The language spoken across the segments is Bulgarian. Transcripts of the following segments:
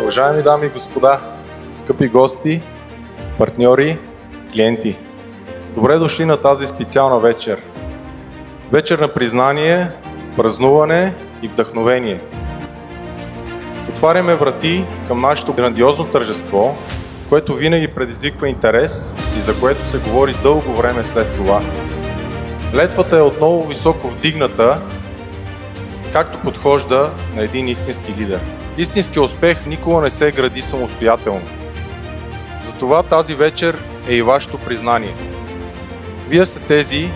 Уважаеми дами и господа, скъпи гости, партньори, клиенти, добре дошли на тази специална вечер. Вечер на признание, празнуване и вдъхновение. Отваряме врати към нашето грандиозно тържество, което винаги предизвиква интерес и за което се говори дълго време след това. Летвата е отново високо вдигната, както подхожда на един истински лидер. Истинският успех никога не се гради самостоятелно. Затова тази вечер е и вашето признание. Вие сте тези,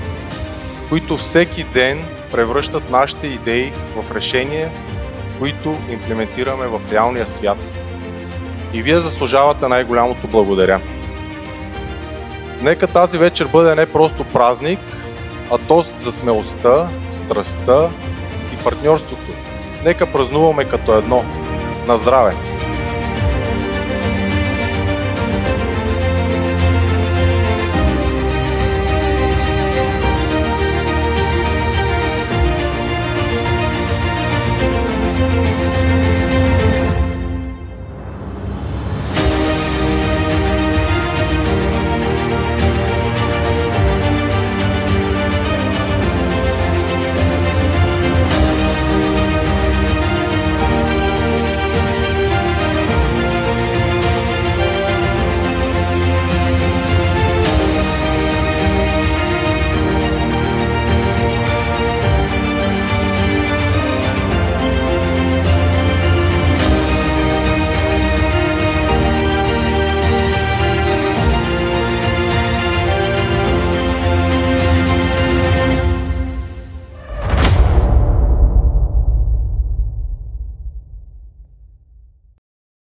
които всеки ден превръщат нашите идеи в решения, които имплементираме в реалния свят. И вие заслужавате най-голямото благодаря. Нека тази вечер бъде не просто празник, а тост за смелостта, страстта и партньорството. Нека празнуваме като едно. На здраве!